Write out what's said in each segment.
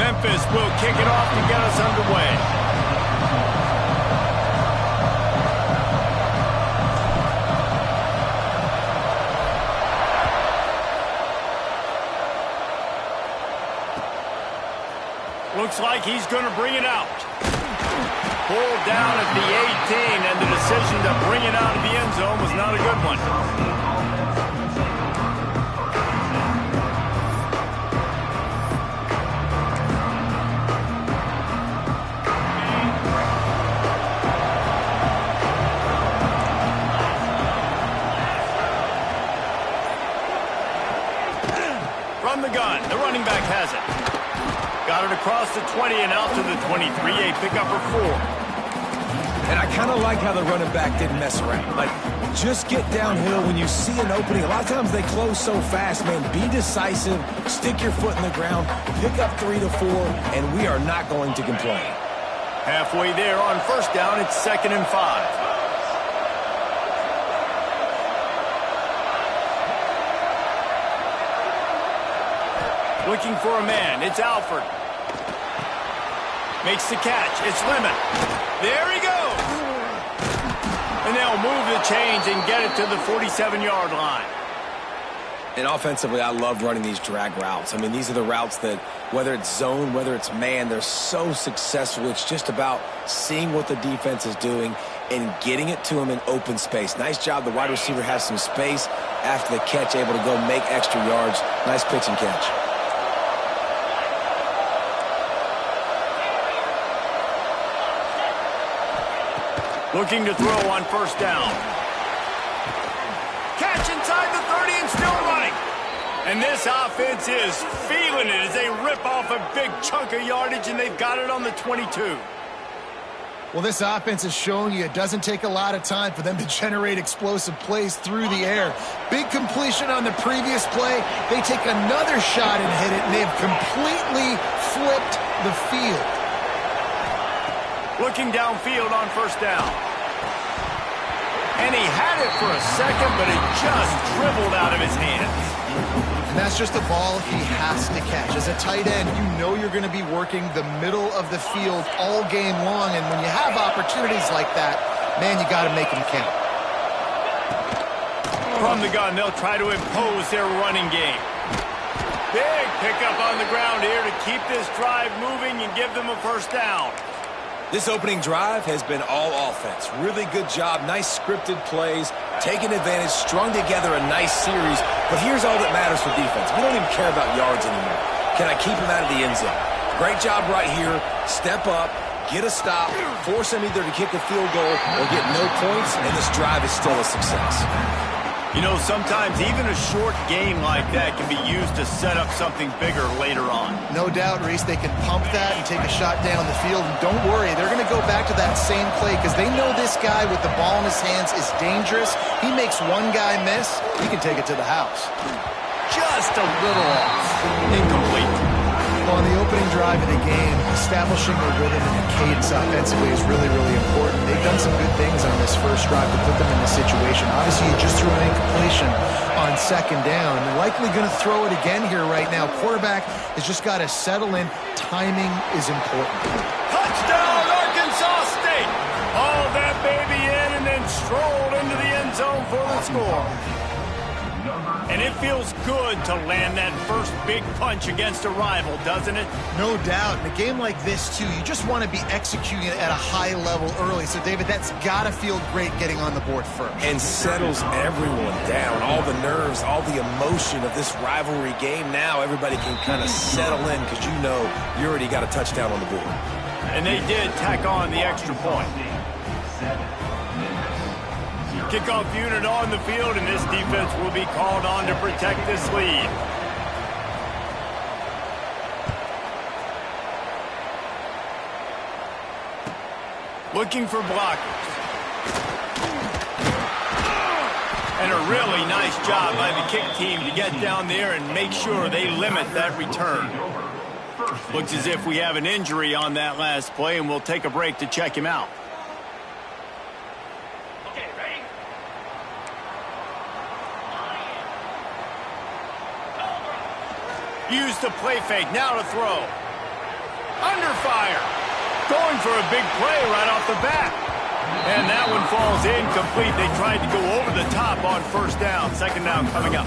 Memphis will kick it off to get us underway. Looks like he's going to bring it out. Pulled down at the 18, and the decision to bring it out of the end zone was not a good one. From the gun, the running back has it. Got it across the 20 and out to the 23, a pickup for 4. And I kind of like how the running back didn't mess around. Like, just get downhill when you see an opening. A lot of times they close so fast, man. Be decisive, stick your foot in the ground, pick up 3 to 4, and we are not going to complain. Halfway there on first down, it's 2nd and 5. Looking for a man. It's Alford. Makes the catch. It's Lemon. There he goes. And they'll move the chains and get it to the 47-yard line. And offensively, I love running these drag routes. I mean, these are the routes that, whether it's zone, whether it's man, they're so successful. It's just about seeing what the defense is doing and getting it to them in open space. Nice job. The wide receiver has some space after the catch, able to go make extra yards. Nice pitch and catch. Looking to throw on first down. Catch inside the 30 and still running. And this offense is feeling it as they rip off a big chunk of yardage, and they've got it on the 22. Well, this offense has shown you it doesn't take a lot of time for them to generate explosive plays through the air. Big completion on the previous play. They take another shot and hit it, and they've completely flipped the field. Looking downfield on first down. And he had it for a second, but it just dribbled out of his hands. And that's just a ball he has to catch. As a tight end, you know you're going to be working the middle of the field all game long, and when you have opportunities like that, man, you got to make them count. From the gun, they'll try to impose their running game. Big pickup on the ground here to keep this drive moving and give them a first down. This opening drive has been all offense. Really good job. Nice scripted plays. Taking advantage. Strung together a nice series. But here's all that matters for defense. We don't even care about yards anymore. Can I keep him out of the end zone? Great job right here. Step up. Get a stop. Force him either to kick a field goal or get no points. And this drive is still a success. You know, sometimes even a short game like that can be used to set up something bigger later on. No doubt, Reese, they can pump that and take a shot down the field. And don't worry, they're going to go back to that same play because they know this guy with the ball in his hands is dangerous. He makes one guy miss, he can take it to the house. Just a little off. Incomplete. On the opening drive of the game, establishing a rhythm and a cadence offensively is really, really important. They've done some good things on this first drive to put them in this situation. Obviously, you just threw an incompletion on second down. They're likely going to throw it again here right now. Quarterback has just got to settle in. Timing is important. Touchdown, Arkansas State! Hauled that baby in and then strolled into the end zone for the score. And it feels good to land that first big punch against a rival, doesn't it? No doubt. In a game like this, too, you just want to be executing it at a high level early. So, David, that's got to feel great getting on the board first. And settles everyone down. All the nerves, all the emotion of this rivalry game. Now everybody can kind of settle in because you know you already got a touchdown on the board. And they did tack on the extra point. Kickoff unit on the field, and this defense will be called on to protect this lead. Looking for blockers. And a really nice job by the kick team to get down there and make sure they limit that return. Looks as if we have an injury on that last play, and we'll take a break to check him out. Use the play fake, now to throw. Under fire. Going for a big play right off the bat. And that one falls incomplete. They tried to go over the top on first down. Second down coming up.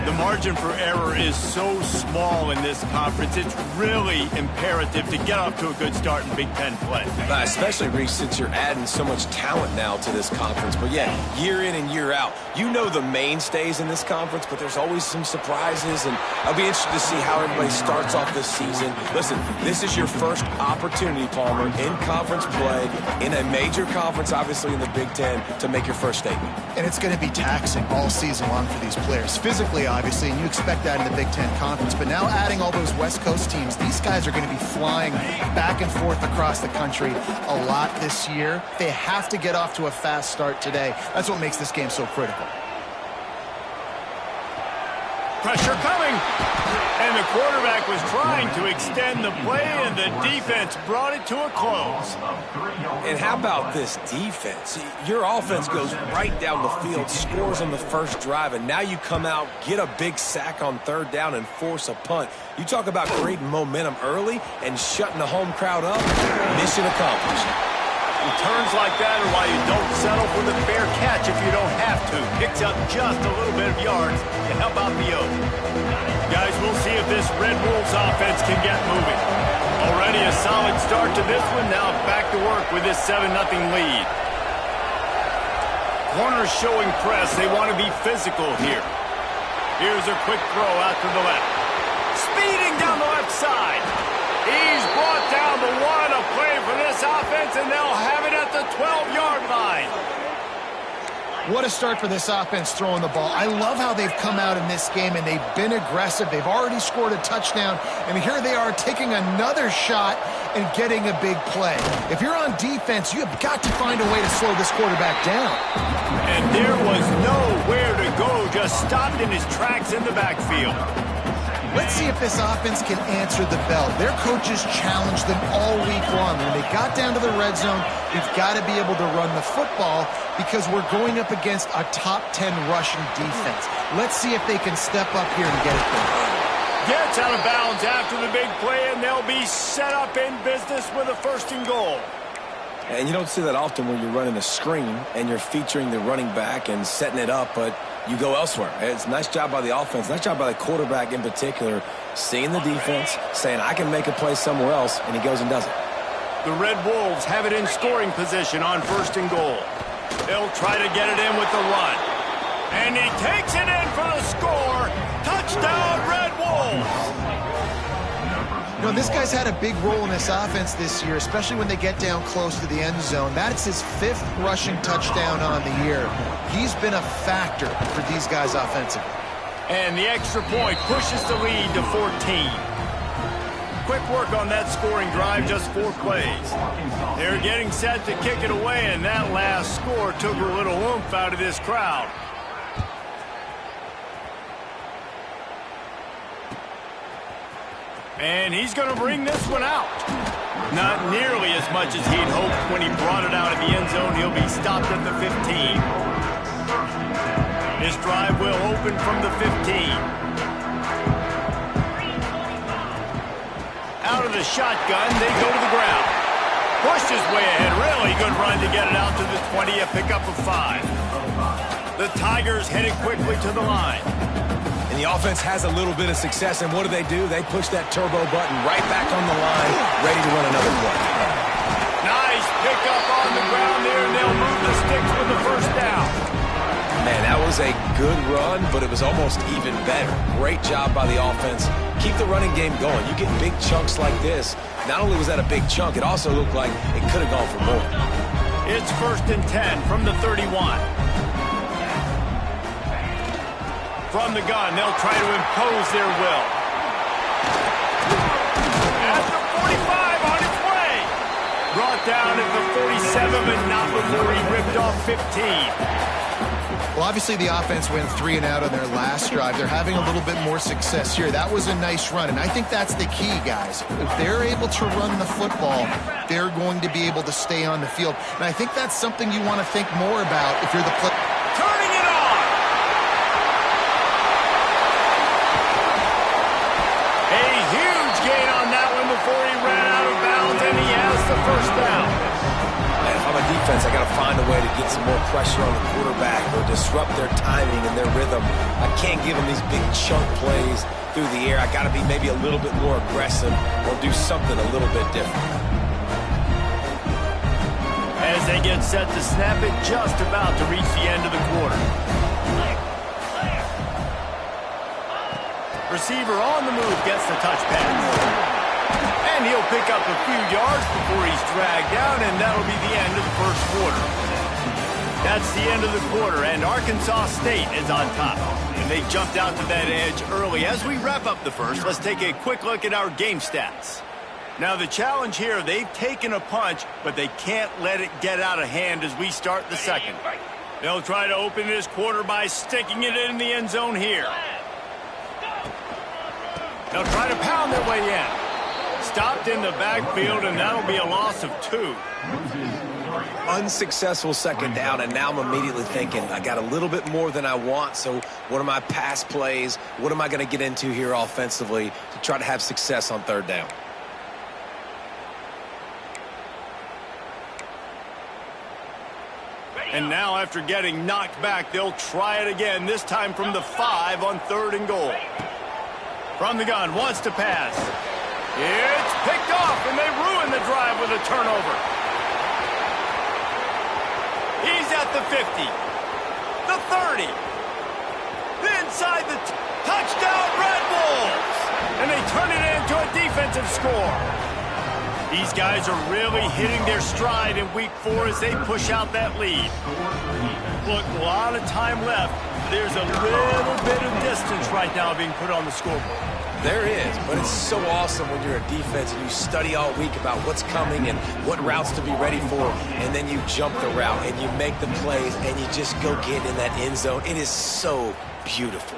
The margin for error is so small in this conference. It's really imperative to get off to a good start in Big Ten play. Especially, Reese, since you're adding so much talent now to this conference. But, yeah, year in and year out, you know the mainstays in this conference, but there's always some surprises. And I'll be interested to see how everybody starts off this season. Listen, this is your first opportunity, Palmer, in conference play, in a major conference, obviously in the Big Ten, to make your first statement. And it's going to be taxing all season long for these players. Physically, obviously, and you expect that in the Big Ten Conference. But now adding all those West Coast teams, these guys are going to be flying back and forth across the country a lot this year. They have to get off to a fast start today. That's what makes this game so critical. Pressure coming. And the quarterback was trying to extend the play, and the defense brought it to a close. And how about this defense? Your offense goes right down the field, scores on the first drive, and now you come out, get a big sack on third down, and force a punt. You talk about creating momentum early and shutting the home crowd up. Mission accomplished. Returns like that are why you don't settle for the fair catch if you don't have to. Picks up just a little bit of yards to help out the O. Guys, we'll see if this Red Wolves offense can get moving. Already a solid start to this one. Now back to work with this 7-0 lead. Corners showing press. They want to be physical here. Here's a quick throw out to the left. Speeding down the left side. He's brought down the one, a play for this offense, and they'll have it at the 12-yard line. What a start for this offense throwing the ball. I love how they've come out in this game, and they've been aggressive. They've already scored a touchdown, and here they are taking another shot and getting a big play. If you're on defense, you have got to find a way to slow this quarterback down. And there was nowhere to go, just stopped in his tracks in the backfield. Let's see if this offense can answer the bell. Their coaches challenged them all week long. When they got down to the red zone, we've got to be able to run the football because we're going up against a top 10 rushing defense. Let's see if they can step up here and get it done. Gets out of bounds after the big play, and they'll be set up in business with a 1st and goal. And you don't see that often when you're running a screen and you're featuring the running back and setting it up, but you go elsewhere. It's a nice job by the offense, nice job by the quarterback in particular, seeing the defense, saying, I can make a play somewhere else, and he goes and does it. The Red Wolves have it in scoring position on 1st and goal. They'll try to get it in with the run. And he takes it in for the score. Touchdown, Red Wolves! You know, this guy's had a big role in this offense this year, especially when they get down close to the end zone. That's his 5th rushing touchdown on the year. He's been a factor for these guys offensively. And the extra point pushes the lead to 14. Quick work on that scoring drive, just 4 plays. They're getting set to kick it away, and that last score took a little oomph out of this crowd. And he's going to bring this one out. Not nearly as much as he'd hoped when he brought it out of the end zone. He'll be stopped at the 15. This drive will open from the 15. Out of the shotgun, they go to the ground. Pushed his way ahead. Really good run to get it out to the 20, a pickup of 5. The Tigers headed quickly to the line. And the offense has a little bit of success, and what do? They push that turbo button right back on the line, ready to run another play. Nice pickup on the ground there, and they'll move the sticks with the 1st down. Man, that was a good run, but it was almost even better. Great job by the offense. Keep the running game going. You get big chunks like this. Not only was that a big chunk, it also looked like it could have gone for more. It's 1st and 10 from the 31. From the gun, they'll try to impose their will. At the 45 on its way. Brought down at the 47, but not before he ripped off 15. Well, obviously the offense went 3 and out on their last drive. They're having a little bit more success here. That was a nice run, and I think that's the key, guys. If they're able to run the football, they're going to be able to stay on the field. And I think that's something you want to think more about if you're the player. Turning it on! A huge gain on that one before he ran out first down. And if I'm a defense, I got to find a way to get some more pressure on the quarterback or disrupt their timing and their rhythm. I can't give them these big chunk plays through the air. I got to be maybe a little bit more aggressive or do something a little bit different. As they get set to snap it, just about to reach the end of the quarter. Receiver on the move gets the touch pass. And he'll pick up a few yards before he's dragged down, and that'll be the end of the first quarter. That's the end of the quarter, and Arkansas State is on top. And they jumped out to that edge early. As we wrap up the first, let's take a quick look at our game stats. Now, the challenge here, they've taken a punch, but they can't let it get out of hand as we start the second. They'll try to open this quarter by sticking it in the end zone here. They'll try to pound their way in. Stopped in the backfield, and that'll be a loss of 2. Unsuccessful second down, and now I'm immediately thinking, I got a little bit more than I want, so what are my pass plays? What am I going to get into here offensively to try to have success on third down? And now, after getting knocked back, they'll try it again, this time from the 5 on 3rd and goal. From the gun, wants to pass. It's picked off, and they ruin the drive with a turnover. He's at the 50, the 30, inside the touchdown, Red Wolves! And they turn it into a defensive score. These guys are really hitting their stride in week 4 as they push out that lead. Look, a lot of time left. There's a little bit of distance right now being put on the scoreboard. There is, but it's so awesome when you're a defense and you study all week about what's coming and what routes to be ready for, and then you jump the route and you make the plays and you just go get in that end zone. It is so beautiful.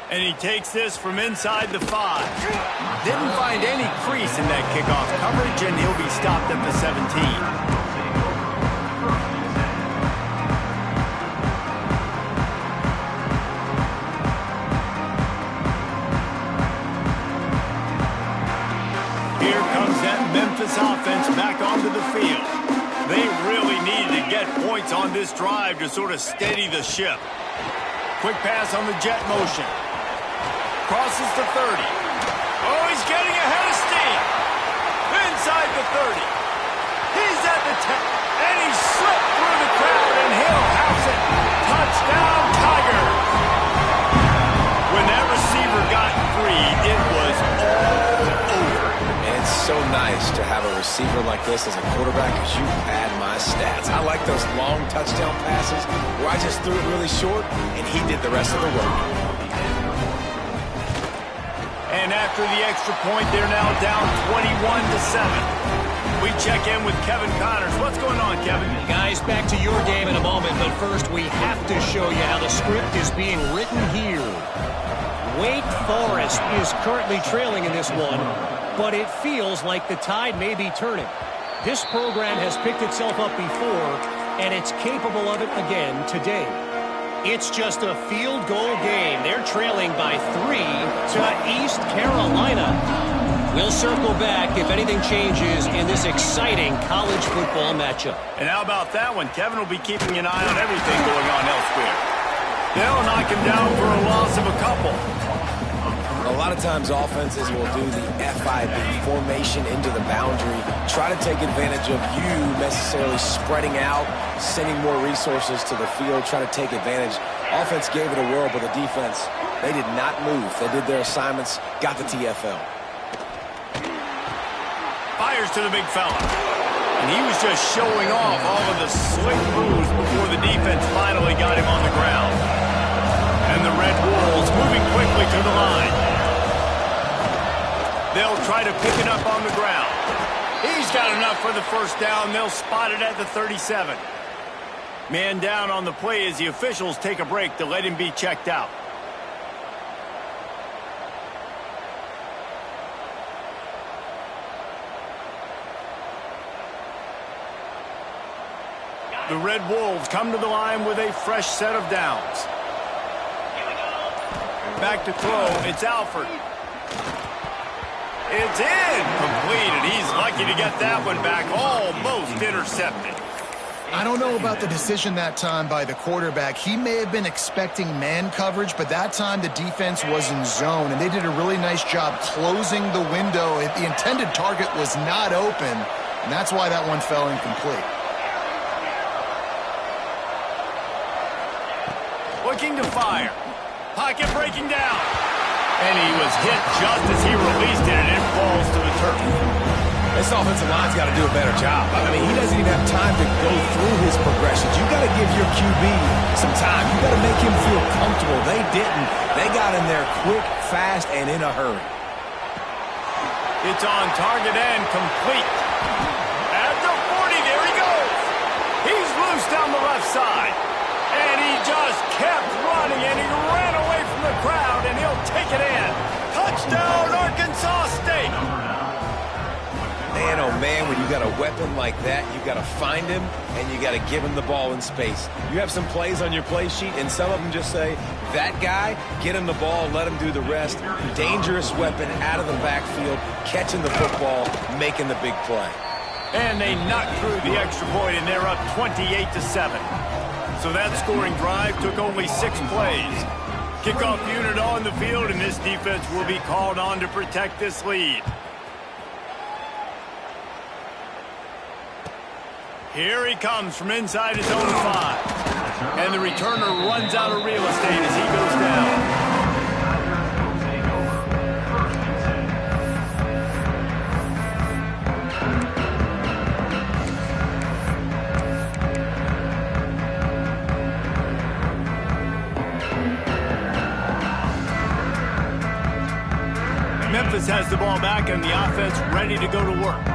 And he takes this from inside the 5. Didn't find any crease in that kickoff coverage, and he'll be stopped at the 17. Memphis offense back onto the field. They really needed to get points on this drive to sort of steady the ship. Quick pass on the jet motion. Crosses the 30. Oh, he's getting ahead of steam. Inside the 30. He's at the 10. And he slipped through the crowd, and he'll house it. Touchdown, Tigers. When that receiver got free, it was all over. It's so nice to have a receiver like this as a quarterback because you pad my stats. I like those long touchdown passes where I just threw it really short and he did the rest of the work. And after the extra point, they're now down 21-7. We check in with Kevin Connors. What's going on, Kevin? Guys, back to your game in a moment, but first we have to show you how the script is being written here. Wake Forest is currently trailing in this one, but it feels like the tide may be turning. This program has picked itself up before, and it's capable of it again today. It's just a field goal game. They're trailing by 3 to East Carolina. We'll circle back if anything changes in this exciting college football matchup. And how about that one? Kevin will be keeping an eye on everything going on elsewhere. They'll knock him down for a loss of a couple. A lot of times offenses will do the FIB, formation into the boundary, try to take advantage of you necessarily spreading out, sending more resources to the field, try to take advantage. Offense gave it a whirl, but the defense, they did not move. They did their assignments, got the TFL. Fires to the big fella. And he was just showing off all of the slick moves before the defense finally got him on the ground. And the Red Wolves moving quickly to the line. They'll try to pick it up on the ground. He's got enough for the first down. They'll spot it at the 37. Man down on the play as the officials take a break to let him be checked out. The Red Wolves come to the line with a fresh set of downs. Back to throw, it's Alford. It's incomplete, and he's lucky to get that one back, almost intercepted. I don't know about the decision that time by the quarterback. He may have been expecting man coverage, but that time the defense was in zone, and they did a really nice job closing the window. The intended target was not open, and that's why that one fell incomplete. Looking to fire. Pocket breaking down. And he was hit just as he released it, and it falls to the turf. This offensive line's got to do a better job. I mean, he doesn't even have time to go through his progressions. You got to give your QB some time. You got to make him feel comfortable. They didn't. They got in there quick, fast, and in a hurry. It's on target and complete. At the 40, there he goes. He's loose down the left side. And he just kept running, and he ran away from the crowd, and he'll take it in. Touchdown, Arkansas State. Man, oh man, when you got a weapon like that, you got to find him, and you got to give him the ball in space. You have some plays on your play sheet, and some of them just say, that guy, get him the ball, let him do the rest. Dangerous weapon out of the backfield, catching the football, making the big play. And they knocked through the extra point, and they're up 28-7. So that scoring drive took only 6 plays. Kickoff unit on the field, and this defense will be called on to protect this lead. Here he comes from inside his own 5. And the returner runs out of real estate as he goes down. Memphis has the ball back and the offense ready to go to work.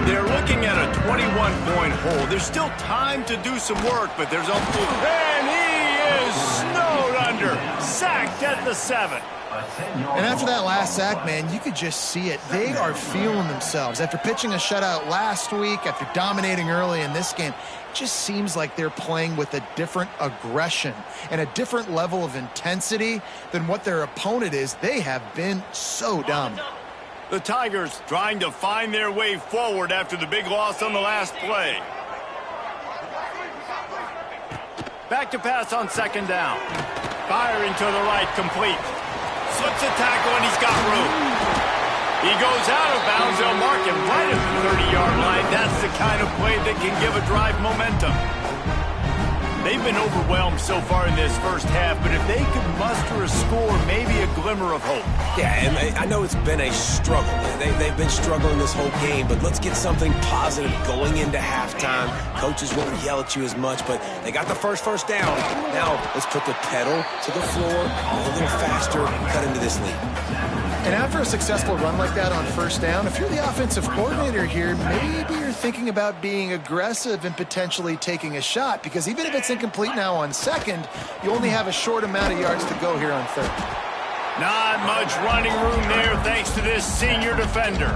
They're looking at a 21-point hole. There's still time to do some work, but there's a... And he is snowed under. Sacked at the 7. And after that last sack, man, you could just see it. They are feeling themselves. After pitching a shutout last week, after dominating early in this game, it just seems like they're playing with a different aggression and a different level of intensity than what their opponent is. They have been so dominant. The Tigers trying to find their way forward after the big loss on the last play. Back to pass on second down. Firing to the right, complete. Slips a tackle, and he's got room. He goes out of bounds. They'll mark him right at the 30-yard line. That's the kind of play that can give a drive momentum. They've been overwhelmed so far in this first half, but if they could muster a score, maybe a glimmer of hope. Yeah, and I know it's been a struggle. They've been struggling this whole game, but let's get something positive going into halftime. Coaches won't yell at you as much, but they got the first down. Now, let's put the pedal to the floor, a little faster, and cut into this lead. And after a successful run like that on first down, if you're the offensive coordinator here, maybe you're thinking about being aggressive and potentially taking a shot, because even if it's incomplete now on second, you only have a short amount of yards to go here on third. Not much running room there thanks to this senior defender.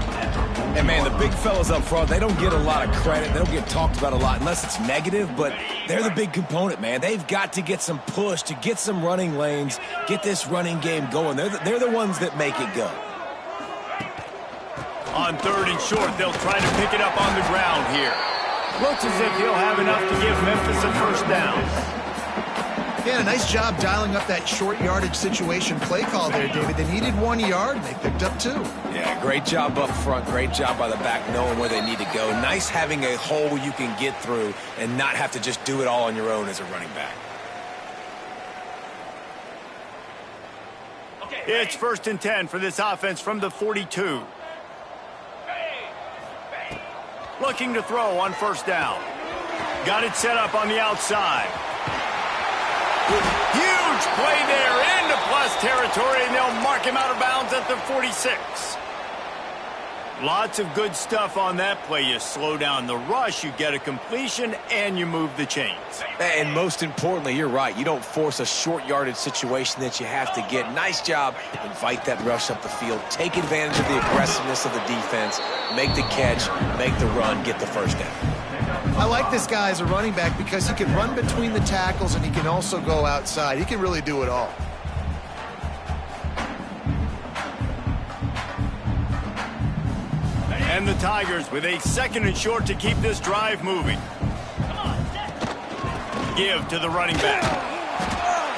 And, man, the big fellas up front, they don't get a lot of credit. They don't get talked about a lot unless it's negative, but they're the big component, man. They've got to get some push to get some running lanes, get this running game going. They're the ones that make it go. On third and short, they'll try to pick it up on the ground here. Looks as if he'll have enough to give Memphis a first down. Yeah, a nice job dialing up that short yardage situation play call there, David. They needed 1 yard, and they picked up 2. Yeah, great job up front. Great job by the back knowing where they need to go. Nice having a hole you can get through and not have to just do it all on your own as a running back. It's 1st and 10 for this offense from the 42. Looking to throw on first down. Got it set up on the outside. Huge play there into plus territory, and they'll mark him out of bounds at the 46. Lots of good stuff on that play. You slow down the rush, you get a completion, and you move the chains. And most importantly, you're right. You don't force a short yardage situation that you have to get. Nice job. Invite that rush up the field. Take advantage of the aggressiveness of the defense. Make the catch, make the run, get the first down. I like this guy as a running back because he can run between the tackles and he can also go outside. He can really do it all. And the Tigers with a 2nd and short to keep this drive moving. Give to the running back.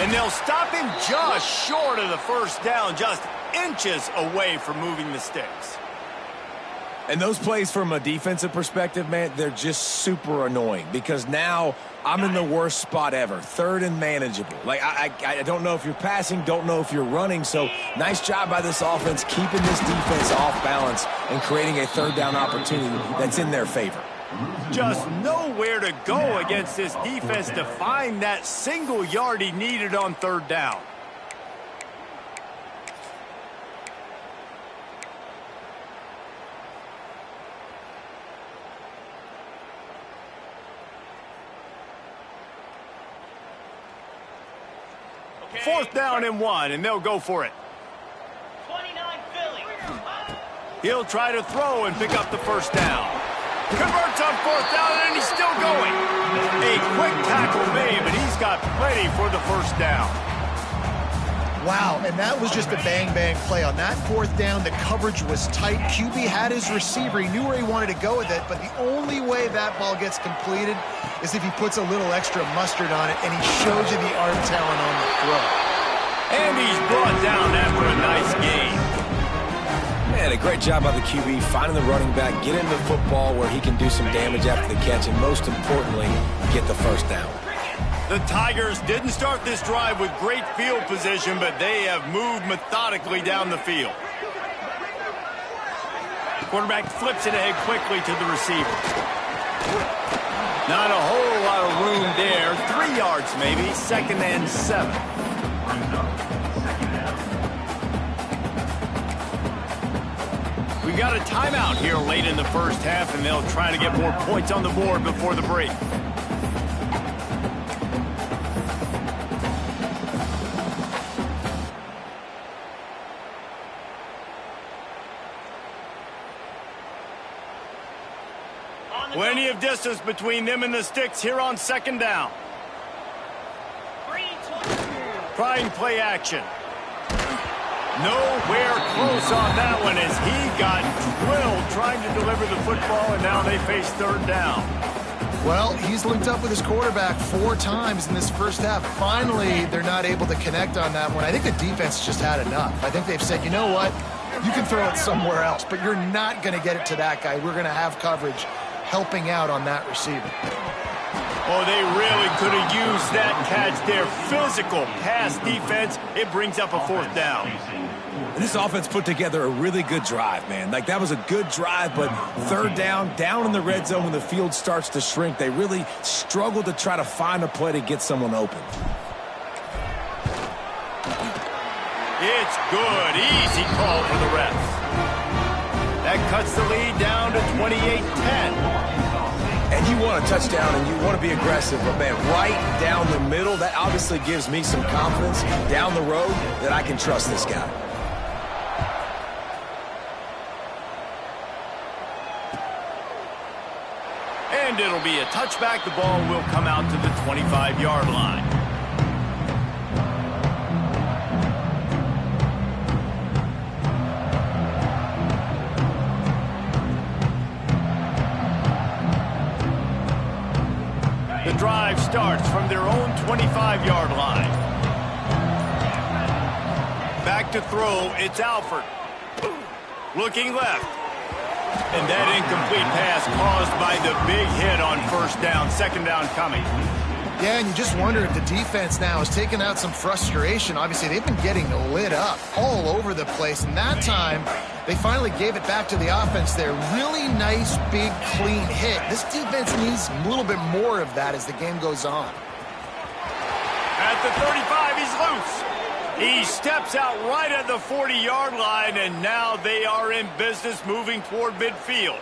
And they'll stop him just short of the first down, just inches away from moving the sticks. And those plays from a defensive perspective, man, they're just super annoying because now I'm in the worst spot ever, 3rd and manageable. Like, I don't know if you're passing, don't know if you're running, so nice job by this offense keeping this defense off balance and creating a 3rd down opportunity that's in their favor. Just nowhere to go against this defense to find that single yard he needed on 3rd down. Fourth down and 1, and they'll go for it. 29 Philly. He'll try to throw and pick up the first down. Converts on 4th down, and he's still going. A quick tackle made, but he's got plenty for the first down. Wow, and that was just a bang-bang play. On that 4th down, the coverage was tight. QB had his receiver. He knew where he wanted to go with it, but the only way that ball gets completed is if he puts a little extra mustard on it, and he shows you the arm talent on the throw. And he's brought down after a nice game. Man, a great job by the QB finding the running back, getting the football where he can do some damage after the catch, and most importantly, get the first down. The Tigers didn't start this drive with great field position, but they have moved methodically down the field. Quarterback flips it ahead quickly to the receiver. Not a whole lot of room there. 3 yards maybe, 2nd and 7. We got a timeout here late in the first half, and they'll try to get more points on the board before the break. Plenty of distance between them and the sticks here on 2nd down. Trying play action. Nowhere close on that one as he got drilled trying to deliver the football, and now they face 3rd down. Well, he's linked up with his quarterback 4 times in this first half. Finally, they're not able to connect on that one. I think the defense just had enough. I think they've said, you know what, you can throw it somewhere else, but you're not going to get it to that guy. We're going to have coverage helping out on that receiver. Oh, they really could have used that catch there. Physical pass defense. It brings up a 4th down. And this offense put together a really good drive, man. Like, that was a good drive, but 3rd down in the red zone when the field starts to shrink, they really struggled to try to find a play to get someone open. It's good. Easy call for the refs. That cuts the lead down to 28-10. And you want a touchdown and you want to be aggressive, but man, right down the middle, that obviously gives me some confidence down the road that I can trust this guy. And it'll be a touchback. The ball will come out to the 25-yard line. The drive starts from their own 25-yard line. Back to throw, it's Alford. Looking left. And that incomplete pass caused by the big hit on 1st down, 2nd down coming. Yeah, and you just wonder if the defense now has taken out some frustration. Obviously, they've been getting lit up all over the place. And that time, they finally gave it back to the offense there. Really nice, big, clean hit. This defense needs a little bit more of that as the game goes on. At the 35, he's loose. He steps out right at the 40-yard line, and now they are in business moving toward midfield.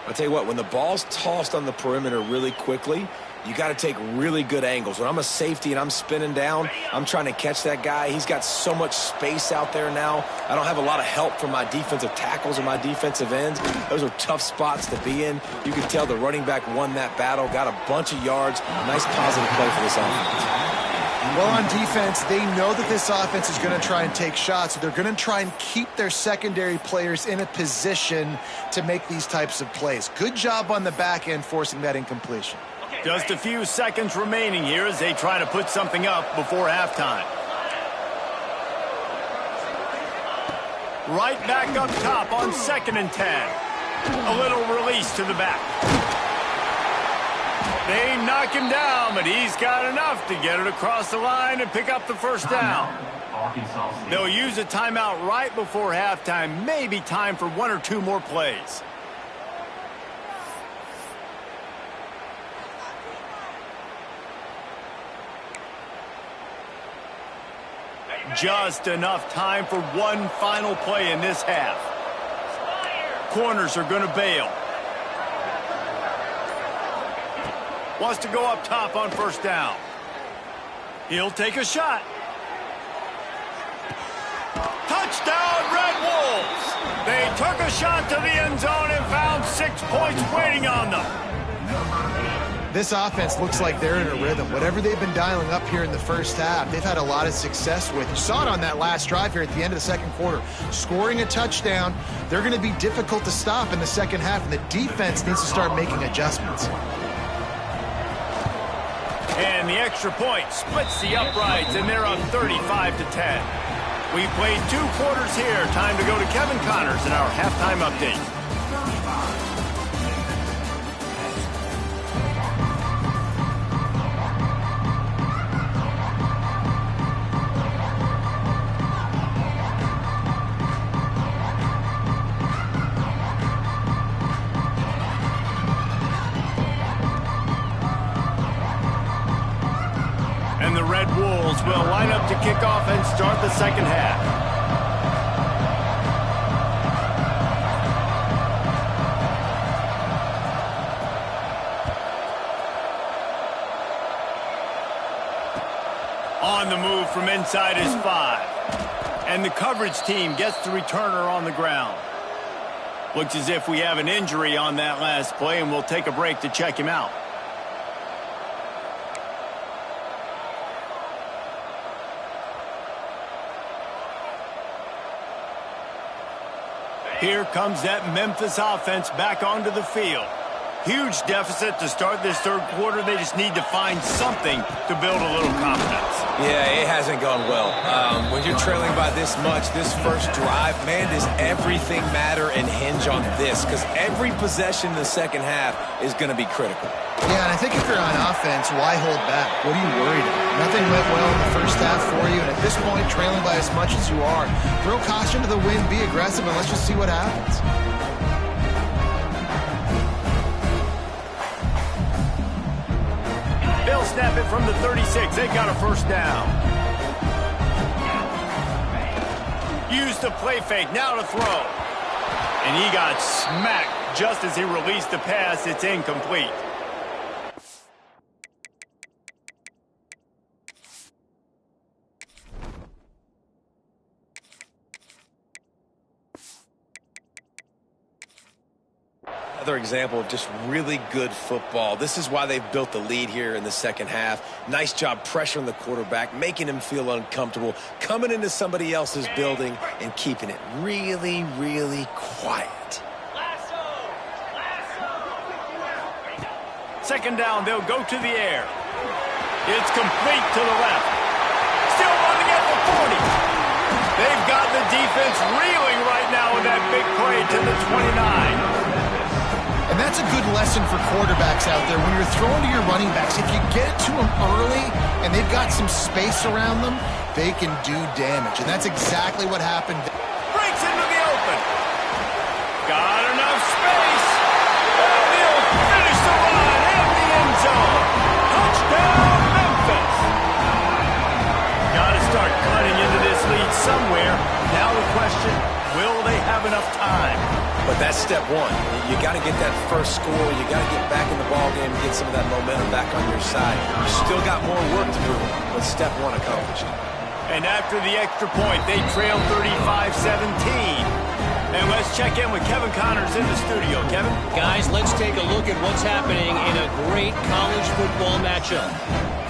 I'll tell you what, when the ball's tossed on the perimeter really quickly, you got to take really good angles. When I'm a safety and I'm spinning down, I'm trying to catch that guy. He's got so much space out there now. I don't have a lot of help from my defensive tackles or my defensive ends. Those are tough spots to be in. You can tell the running back won that battle, got a bunch of yards. Nice positive play for this offense. Well, on defense, they know that this offense is going to try and take shots. So they're going to try and keep their secondary players in a position to make these types of plays. Good job on the back end forcing that incompletion. Just a few seconds remaining here as they try to put something up before halftime. Right back up top on 2nd and 10. A little release to the back. They knock him down, but he's got enough to get it across the line and pick up the first down. They'll use a timeout right before halftime. Maybe time for 1 or 2 more plays. Just enough time for one final play in this half. Corners are going to bail. Wants to go up top on 1st down. He'll take a shot. Touchdown, Red Wolves! They took a shot to the end zone and found 6 points waiting on them. This offense looks like they're in a rhythm. Whatever they've been dialing up here in the first half, they've had a lot of success with. You saw it on that last drive here at the end of the 2nd quarter. Scoring a touchdown, they're going to be difficult to stop in the 2nd half, and the defense needs to start making adjustments. And the extra point splits the uprights, and they're up 35 to 10. We've played 2 quarters here. Time to go to Kevin Connors in our halftime update. And the Red Wolves will line up to kick off and start the 2nd half. On the move from inside is 5. And the coverage team gets the returner on the ground. Looks as if we have an injury on that last play, and we'll take a break to check him out. Here comes that Memphis offense back onto the field. Huge deficit to start this 3rd quarter. They just need to find something to build a little confidence. Yeah, it hasn't gone well. When you're trailing by this much, this first drive, man, does everything matter and hinge on this? Because every possession in the 2nd half is going to be critical. Yeah, and I think if you're on offense, why hold back? What are you worried about? Nothing went well in the first half for you, and at this point, trailing by as much as you are, throw caution to the wind, be aggressive, and let's just see what happens. They'll snap it from the 36. They got a first down. Use the play fake, now to throw. And he got smacked just as he released the pass. It's incomplete. Another example of just really good football. This is why they've built the lead here in the 2nd half. Nice job pressuring the quarterback, making him feel uncomfortable, coming into somebody else's building and keeping it really, really quiet. 2nd down, they'll go to the air. It's complete to the left. Still running at the 40. They've got the defense reeling right now with that big play to the 29. And that's a good lesson for quarterbacks out there. When you're throwing to your running backs, if you get it to them early and they've got some space around them, they can do damage. And that's exactly what happened. Breaks into the open. Got enough space. And he'll finish the run in the end zone. Touchdown, Memphis. Got to start cutting into this lead somewhere. Now the question, will they have enough time? But that's step 1. You got to get that first score. You got to get back in the ballgame and get some of that momentum back on your side. You still got more work to do, but step 1 accomplished. And after the extra point, they trail 35-17. And let's check in with Kevin Connors in the studio. Kevin? Guys, let's take a look at what's happening in a great college football matchup.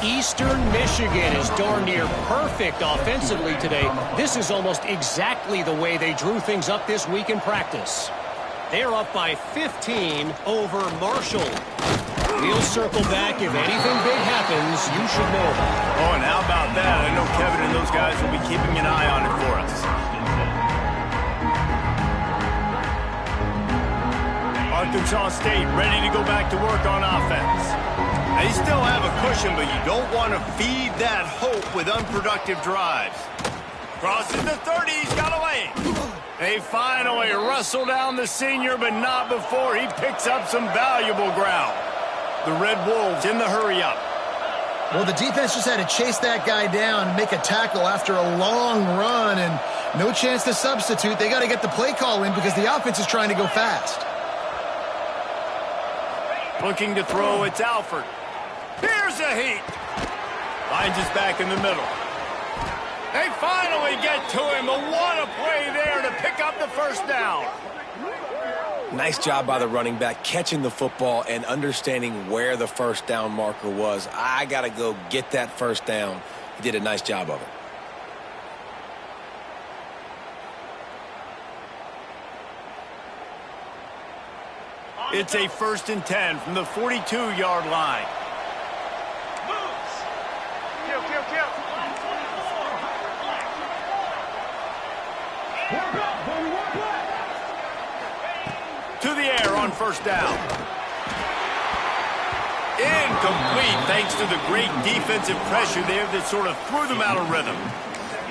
Eastern Michigan is darn near perfect offensively today. This is almost exactly the way they drew things up this week in practice. They're up by 15 over Marshall. We'll circle back. If anything big happens, you should know. Oh, and how about that? I know Kevin and those guys will be keeping an eye on it for us. Arkansas State ready to go back to work on offense. They still have a cushion, but you don't want to feed that hope with unproductive drives. Crosses the 30, he's got away. They finally wrestle down the senior, but not before he picks up some valuable ground. The Red Wolves in the hurry-up. Well, the defense just had to chase that guy down and make a tackle after a long run, and no chance to substitute. They got to get the play call in because the offense is trying to go fast. Looking to throw, it's Alford. Here's a heat. Finds us back in the middle. They finally get to him, but what a play there to pick up the first down. Nice job by the running back, catching the football and understanding where the first down marker was. I got to go get that first down. He did a nice job of it. It's a 1st and 10 from the 42-yard line. To the air on first down. Incomplete thanks to the great defensive pressure there that sort of threw them out of rhythm.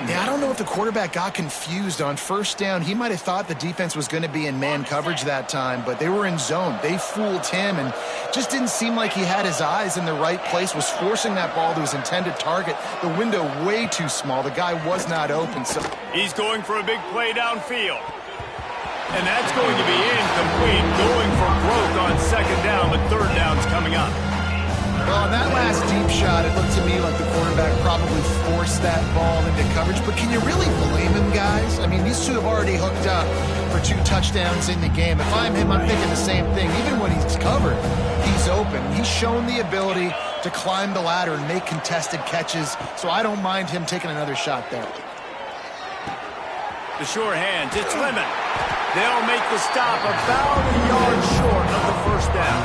Yeah, I don't know if the quarterback got confused on first down. He might have thought the defense was going to be in man coverage that time, but they were in zone. They fooled him and just didn't seem like he had his eyes in the right place, was forcing that ball to his intended target. The window way too small. The guy was not open. So he's going for a big play downfield. And that's going to be incomplete, going for broke on second down, but third down's coming up. Well, on that last deep shot, it looked to me like the quarterback probably forced that ball into coverage. But can you really blame him, guys? I mean, these two have already hooked up for 2 touchdowns in the game. If I'm him, I'm thinking the same thing. Even when he's covered, he's open. He's shown the ability to climb the ladder and make contested catches. So I don't mind him taking another shot there. The sure hands, it's Lemon. They'll make the stop about a yard short of the first down.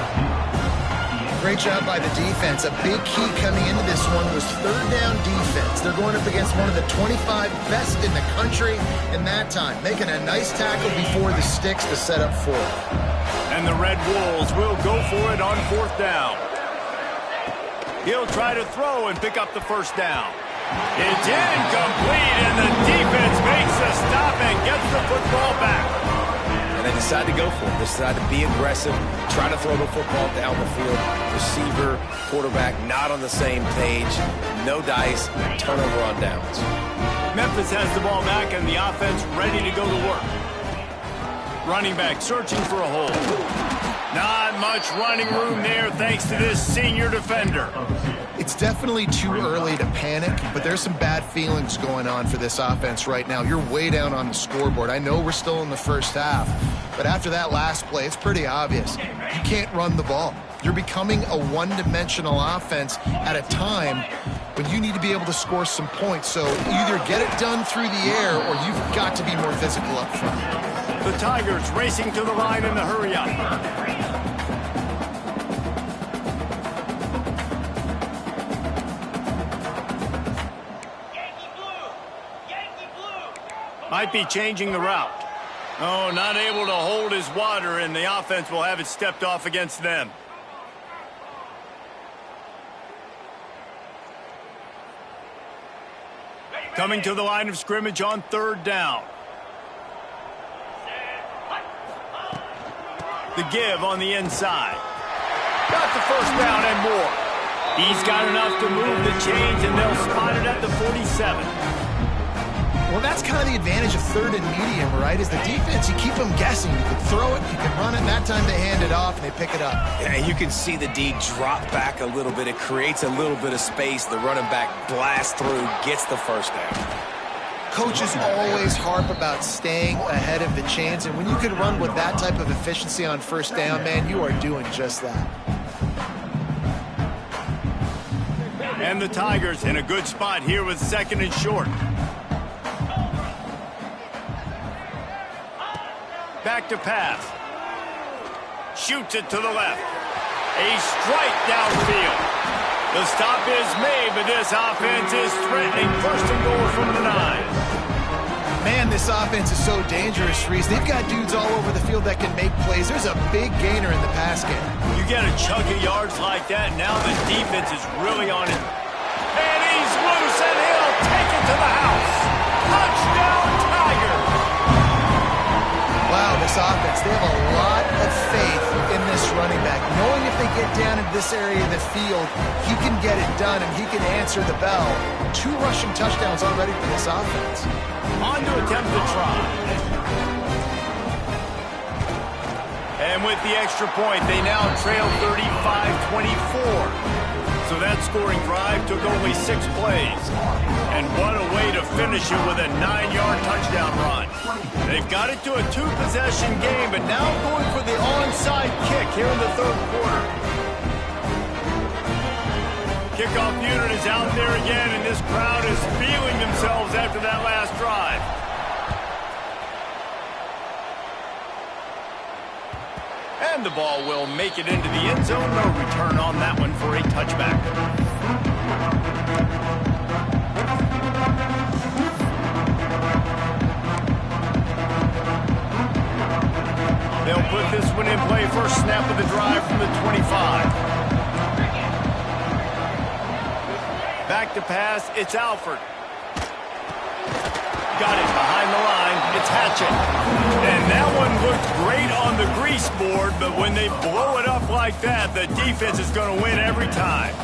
Great job by the defense. A big key coming into this one was third down defense. They're going up against one of the 25 best in the country in that time, making a nice tackle before the sticks to set up fourth. And the Red Wolves will go for it on fourth down. He'll try to throw and pick up the first down. It's incomplete, and the defense makes a stop and gets the football back. And they decide to go for it. They decide to be aggressive, try to throw the football down the field. Receiver, quarterback, not on the same page. No dice, turnover on downs. Memphis has the ball back and the offense ready to go to work. Running back searching for a hole. Not much running room there thanks to this senior defender. It's definitely too early to panic, but there's some bad feelings going on for this offense right now. You're way down on the scoreboard. I know we're still in the first half, but after that last play, it's pretty obvious. You can't run the ball. You're becoming a one-dimensional offense at a time when you need to be able to score some points. So either get it done through the air or you've got to be more physical up front. The Tigers racing to the line in the hurry-up. Might be changing the route. Oh, not able to hold his water, and the offense will have it stepped off against them. Coming to the line of scrimmage on third down. The give on the inside. Got the first down and more. He's got enough to move the chains, and they'll spot it at the 47. Well, that's kind of the advantage of third and medium, right? Is the defense, you keep them guessing. You can throw it, you can run it. That time they hand it off, and they pick it up. Yeah, you can see the D drop back a little bit. It creates a little bit of space. The running back blasts through, gets the first down. Coaches always harp about staying ahead of the chains, and when you can run with that type of efficiency on first down, man, you are doing just that. And the Tigers in a good spot here with 2nd and short. Back to pass. Shoots it to the left. A strike downfield. The stop is made, but this offense is threatening 1st and goal from the 9. Man, this offense is so dangerous, Reese. They've got dudes all over the field that can make plays. There's a big gainer in the pass game. You get a chunk of yards like that, now the defense is really on it. And he's loose, and he'll take it to the house. Touchdown, Tigers! Wow, this offense, they have a lot of faith in this running back. Knowing if they get down into this area of the field, he can get it done, and he can answer the bell. 2 rushing touchdowns already for this offense. On to attempt the try. And with the extra point, they now trail 35-24. So that scoring drive took only 6 plays. And what a way to finish it with a 9-yard touchdown run. They've got it to a 2-possession game, but now going for the onside kick here in the 3rd quarter. Kickoff unit is out there again, and this crowd is feeling themselves after that last drive. And the ball will make it into the end zone. No return on that one for a touchback. They'll put this one in play. First snap of the drive from the 25. Back to pass, it's Alford. Got it behind the line, it's Hatchett. And that one looked great on the grease board, but when they blow it up like that, the defense is going to win every time.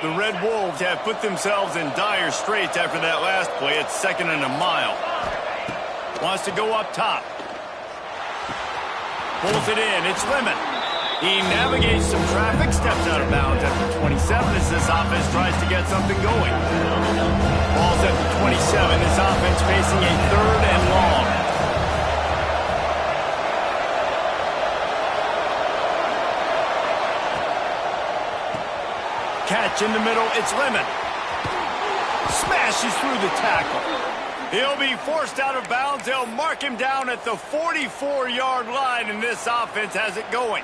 The Red Wolves have put themselves in dire straits after that last play. It's 2nd and a mile. Wants to go up top. Pulls it in. It's Lemon. He navigates some traffic, steps out of bounds at the 27 as this offense tries to get something going. Ball's at the 27. This offense facing a 3rd and long. Catch in the middle. It's Lemon. Smashes through the tackle. He'll be forced out of bounds. They'll mark him down at the 44-yard line, and this offense has it going.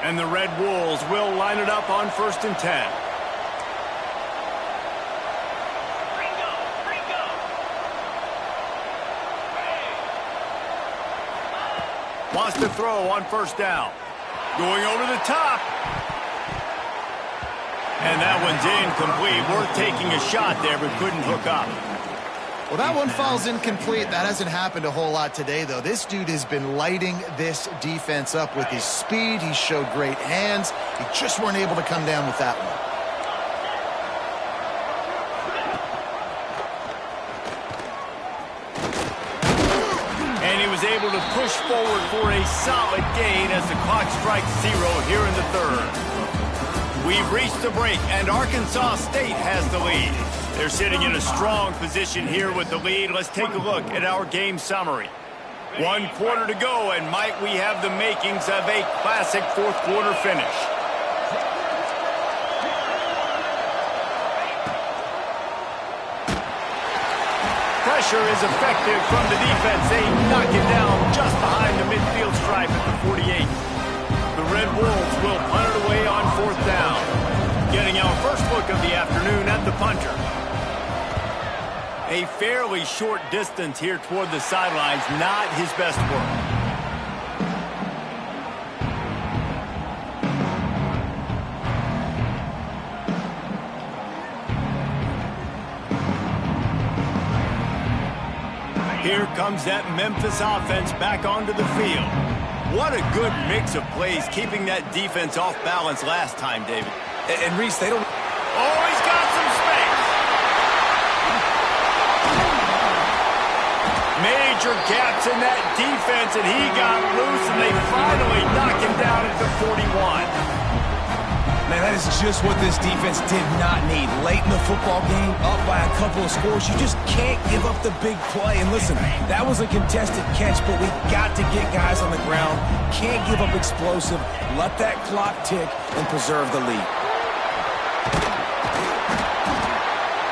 And the Red Wolves will line it up on 1st and 10. Wants to throw on 1st down. Going over the top. And that one's incomplete. Worth taking a shot there, but couldn't hook up. Well, that one falls incomplete. That hasn't happened a whole lot today, though. This dude has been lighting this defense up with his speed. He showed great hands. He just weren't able to come down with that one. And he was able to push forward for a solid gain as the clock strikes 0 here in the 3rd. We've reached the break, and Arkansas State has the lead. They're sitting in a strong position here with the lead. Let's take a look at our game summary. 1 quarter to go, and might we have the makings of a classic 4th quarter finish. Pressure is effective from the defense. They knock it down just behind the midfield stripe at the 48. The Red Wolves will punt it away on 4th down. Getting our first look of the afternoon at the punter. A fairly short distance here toward the sidelines, not his best work. Here comes that Memphis offense back onto the field. What a good mix of plays, keeping that defense off balance last time, David. And Reese, they don't... Oh, he's got some space. Major gaps in that defense, and he got loose, and they finally knock him down at the 41. Man, that is just what this defense did not need. Late in the football game, up by a couple of scores, you just can't give up the big play. And listen, that was a contested catch, but we got to get guys on the ground. Can't give up explosive. Let that clock tick and preserve the lead.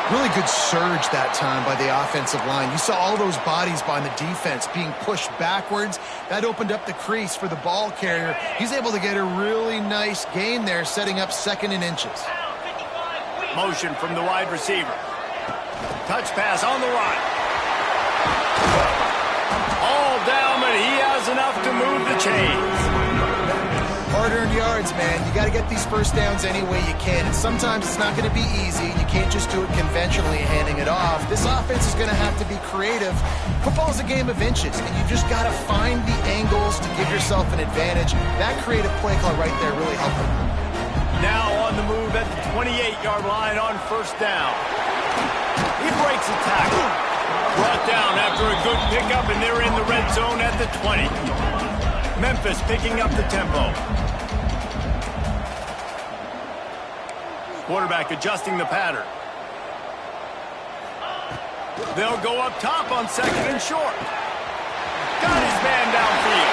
Really good surge that time by the offensive line. You saw all those bodies by the defense being pushed backwards. That opened up the crease for the ball carrier. He's able to get a really nice gain there, setting up 2nd and inches. Motion from the wide receiver. Touch pass on the run. All down, but he has enough to move the chains. Hard-earned yards, man. You got to get these first downs any way you can. And sometimes it's not going to be easy. You can't just do it conventionally handing it off. This offense is going to have to be creative. Football's a game of inches, and you just got to find the angles to give yourself an advantage. That creative play call right there really helped them. Now on the move at the 28-yard line on 1st down. He breaks a tackle. Brought down after a good pickup, and they're in the red zone at the 20. Memphis picking up the tempo. Quarterback adjusting the pattern. They'll go up top on 2nd and short. Got his man downfield.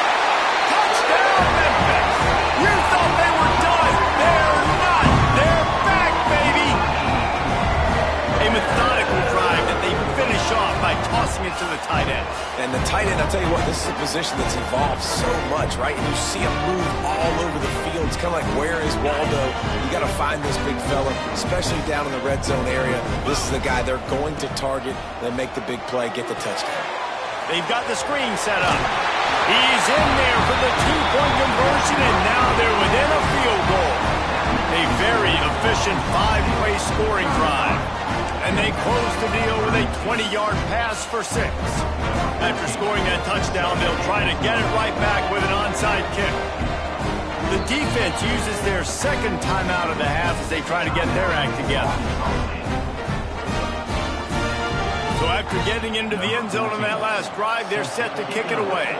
Touchdown, Memphis! You thought they were done. They're not. They're back, baby! A methodical drive that they finish off by tossing it to the tight end. And the tight end, I'll tell you what, this is a position that's evolved so much, right? And you see him move all over the field. It's kind of like, where is Waldo? You got to find this big fella, especially down in the red zone area. This is the guy they're going to target, then make the big play, get the touchdown. They've got the screen set up. He's in there for the 2-point conversion, and now they're within a field goal. A very efficient 5-play scoring drive. And they close the deal with a 20-yard pass for 6. After scoring that touchdown, they'll try to get it right back with an onside kick. The defense uses their 2nd timeout of the half as they try to get their act together. So after getting into the end zone on that last drive, they're set to kick it away.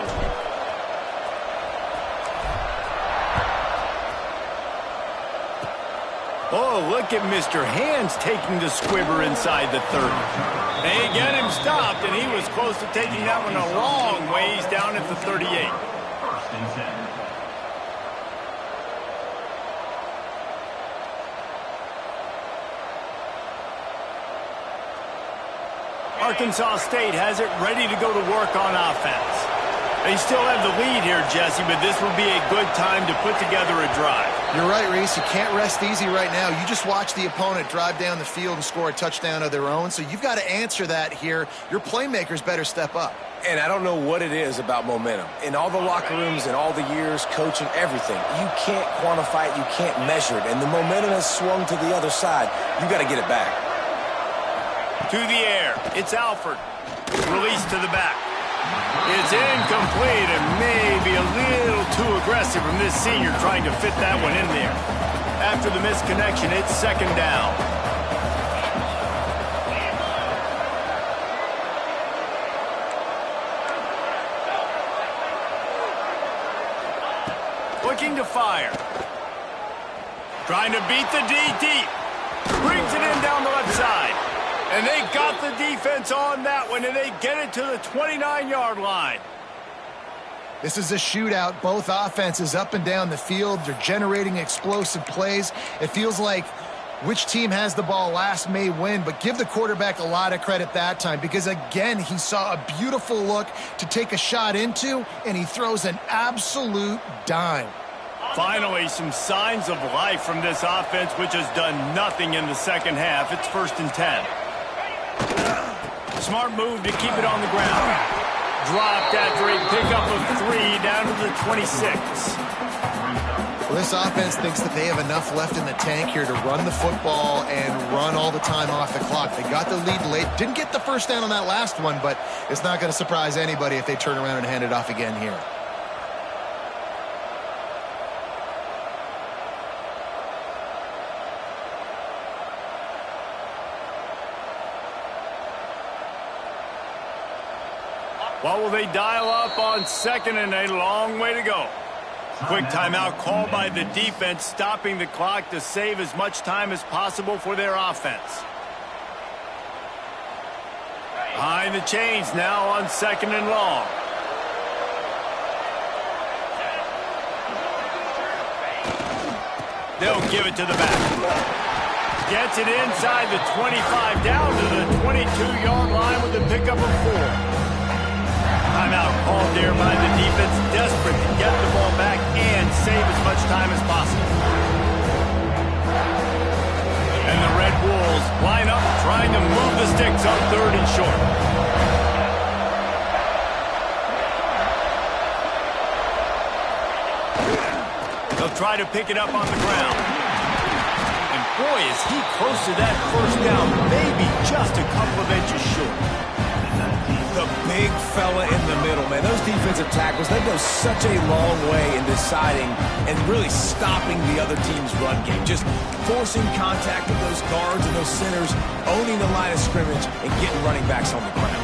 Oh, look at Mr. Hands taking the squibber inside the 30. They get him stopped, and he was close to taking that one a long ways down at the 38. Arkansas State has it ready to go to work on offense. They still have the lead here, Jesse, but this will be a good time to put together a drive. You're right, Reese. You can't rest easy right now. You just watch the opponent drive down the field and score a touchdown of their own, so you've got to answer that here. Your playmakers better step up. And I don't know what it is about momentum. In all the locker rooms, in all the years, coaching, everything, you can't quantify it, you can't measure it, and the momentum has swung to the other side. You got to get it back. To the air. It's Alford. Released to the back. It's incomplete and maybe a little too aggressive from this senior trying to fit that one in there. After the misconnection, it's 2nd down. Looking to fire. Trying to beat the D deep. Brings it in down the left side. And they got the defense on that one, and they get it to the 29-yard line. This is a shootout. Both offenses up and down the field. They're generating explosive plays. It feels like which team has the ball last may win, but give the quarterback a lot of credit that time because, again, he saw a beautiful look to take a shot into, and he throws an absolute dime. Finally, some signs of life from this offense, which has done nothing in the second half. It's 1st and 10. Smart move to keep it on the ground. Dropped after a pickup of 3 down to the 26. Well, this offense thinks that they have enough left in the tank here to run the football and run all the time off the clock. They got the lead late. Didn't get the first down on that last one, but it's not going to surprise anybody if they turn around and hand it off again here. What will they dial up on second and a long way to go? Quick timeout called by the defense, stopping the clock to save as much time as possible for their offense. Behind the chains now on second and long. They'll give it to the back. Gets it inside the 25, down to the 22-yard line with a pickup of 4. Timeout called there by the defense, desperate to get the ball back and save as much time as possible. And the Red Wolves line up, trying to move the sticks on third and short. They'll try to pick it up on the ground. And boy, is he close to that first down, maybe just a couple of inches short. The big fella in the middle, man. Those defensive tackles, they go such a long way in deciding and really stopping the other team's run game. Just forcing contact with those guards and those centers, owning the line of scrimmage, and getting running backs on the ground.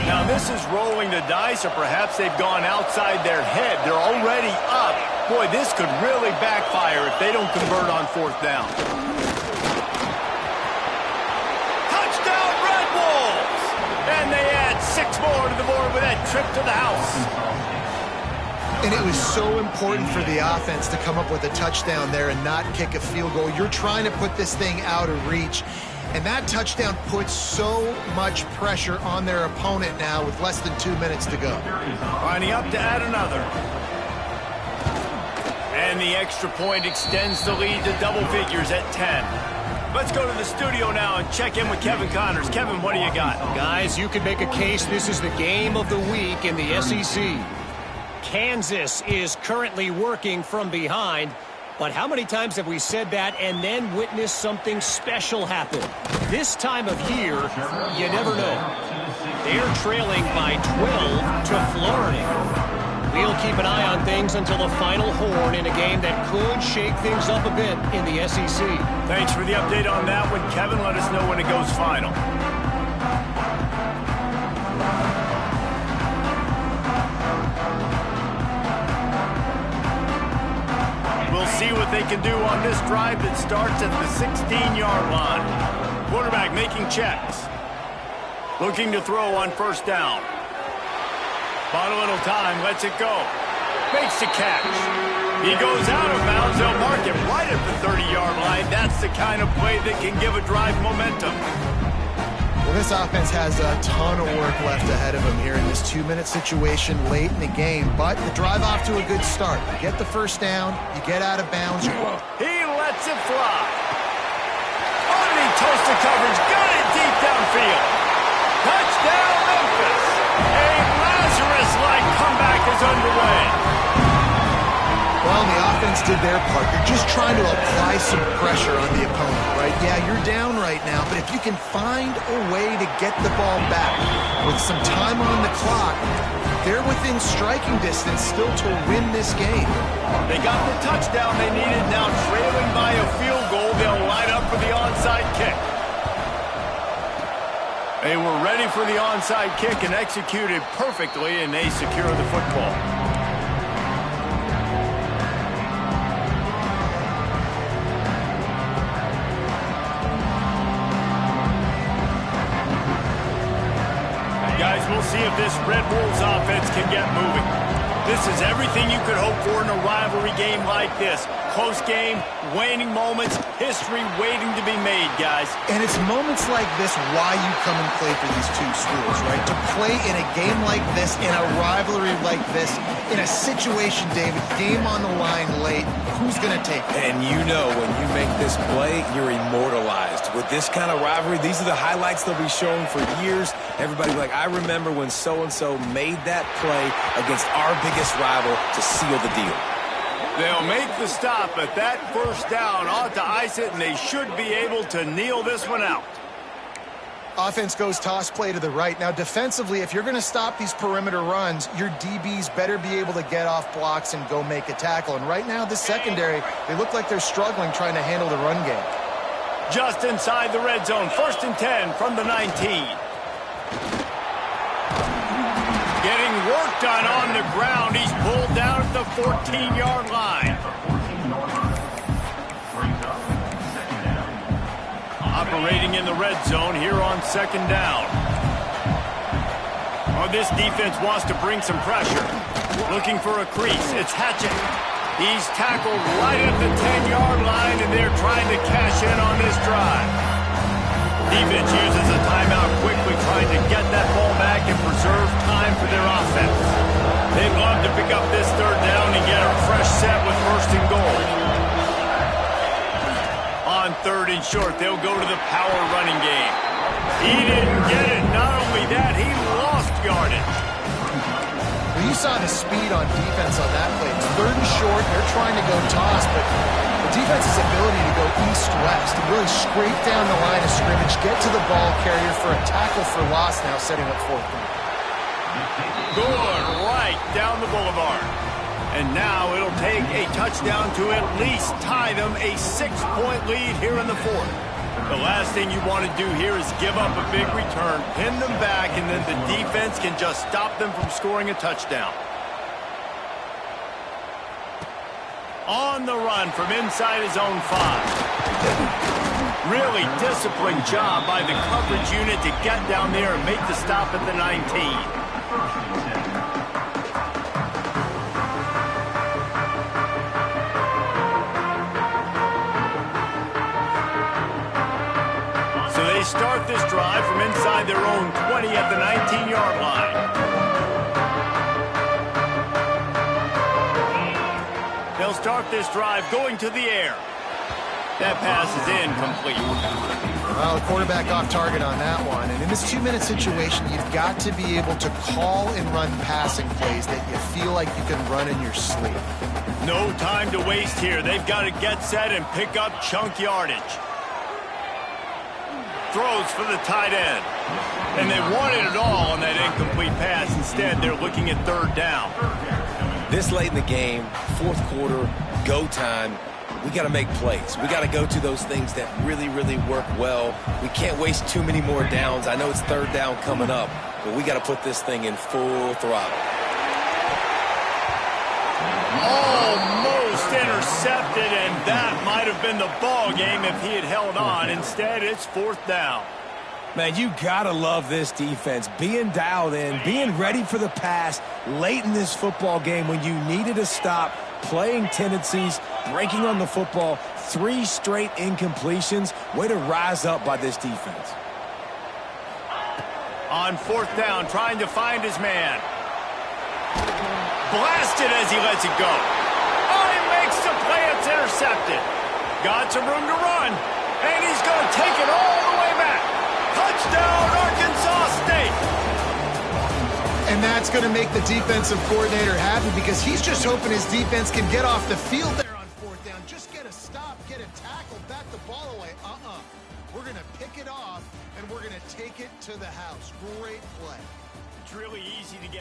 Now this is rolling the dice, or perhaps they've gone outside their head. They're already up. Boy, this could really backfire if they don't convert on fourth down. Touchdown, Red Wolves! And they add 6 more to the board with that trip to the house. And it was so important for the offense to come up with a touchdown there and not kick a field goal. You're trying to put this thing out of reach. And that touchdown puts so much pressure on their opponent now with less than 2 minutes to go. Lining up to add another. And the extra point extends the lead to double figures at 10. Let's go to the studio now and check in with Kevin Connors. Kevin, what do you got? Guys, you could make a case this is the game of the week in the SEC. Kansas is currently working from behind. But how many times have we said that and then witnessed something special happen? This time of year, you never know. They're trailing by 12 to Florida. We'll keep an eye on things until the final horn in a game that could shake things up a bit in the SEC. Thanks for the update on that one, Kevin. Let us know when it goes final. We'll see what they can do on this drive that starts at the 16-yard line. Quarterback making checks. Looking to throw on first down. Bought a little time, lets it go. Makes the catch. He goes out of bounds. They'll mark it right at the 30-yard line. That's the kind of play that can give a drive momentum. Well, this offense has a ton of work left ahead of them here in this 2-minute situation late in the game. But the drive off to a good start. You get the first down, you get out of bounds. He lets it fly. Underneath toasted coverage, got it deep downfield. Touchdown, Memphis. A Lazarus-like comeback is underway. Well, the offense did their part. You're just trying to apply some pressure on the opponent, right? Yeah, you're down right now, but if you can find a way to get the ball back with some time on the clock, they're within striking distance still to win this game. They got the touchdown they needed. Now trailing by a field goal, they'll line up for the onside kick. They were ready for the onside kick and executed perfectly, and they secure the football. Guys, we'll see if this Red Wolves offense can get moving. This is everything you could hope for in a rivalry game like this. Close game, waning moments, history waiting to be made, guys. And it's moments like this why you come and play for these two schools, right? To play in a game like this, in a rivalry like this, in a situation, David, game on the line late, who's going to take it? And you know when you make this play, you're immortalized. With this kind of rivalry, these are the highlights they'll be showing for years. Everybody will be like, I remember when so-and-so made that play against our biggest rival to seal the deal. They'll make the stop, but that first down ought to ice it, and they should be able to kneel this one out. Offense goes toss play to the right. Now, defensively, if you're going to stop these perimeter runs, your DBs better be able to get off blocks and go make a tackle. And right now, this secondary, they look like they're struggling trying to handle the run game. Just inside the red zone, 1st and 10 from the 19. Getting work done on the ground. He's pulled down at the 14-yard line. Operating in the red zone here on 2nd down. Oh, this defense wants to bring some pressure. Looking for a crease. It's Hatchett. He's tackled right at the 10-yard line, and they're trying to cash in on this drive. Defense uses a timeout quickly, trying to get that ball back and preserve time for their offense. They'd love to pick up this 3rd down and get a fresh set with 1st and goal. On 3rd and short, they'll go to the power running game. He didn't get it. Not only that, he lost yardage. Well, you saw the speed on defense on that play. It's 3rd and short. They're trying to go toss, but the defense's ability to go east-west and really scrape down the line of scrimmage, get to the ball carrier for a tackle for loss, now setting up 4th down. Good, right down the boulevard. And now it'll take a touchdown to at least tie them a 6-point lead here in the 4th. The last thing you want to do here is give up a big return, pin them back, and then the defense can just stop them from scoring a touchdown. On the run from inside his own 5. Really disciplined job by the coverage unit to get down there and make the stop at the 19. Start this drive from inside their own 20 at the 19-yard line. They'll start this drive going to the air. That pass is incomplete. Well, the quarterback off target on that one. And in this 2-minute situation, you've got to be able to call and run passing plays that you feel like you can run in your sleep. No time to waste here. They've got to get set and pick up chunk yardage. Throws for the tight end. And they wanted it all on that incomplete pass. Instead, they're looking at 3rd down. This late in the game, 4th quarter, go time, we got to make plays. We got to go to those things that really, really work well. We can't waste too many more downs. I know it's 3rd down coming up, but we got to put this thing in full throttle. Almost intercepted, and that might have been the ball game if he had held on. Instead, it's 4th down. Man, you got to love this defense. Being dialed in, being ready for the pass late in this football game when you needed a stop, playing tendencies, breaking on the football, 3 straight incompletions. Way to rise up by this defense. On 4th down, trying to find his man. Blasted as he lets it go. Oh, he makes the play. It's intercepted. Got some room to run. And he's going to take it all the way back. Touchdown, Arkansas State. And that's going to make the defensive coordinator happy because he's just hoping his defense can get off the field there on 4th down. Just get a stop, get a tackle, bat the ball away. We're going to pick it off, and we're going to take it to the house. Great play. It's really easy to get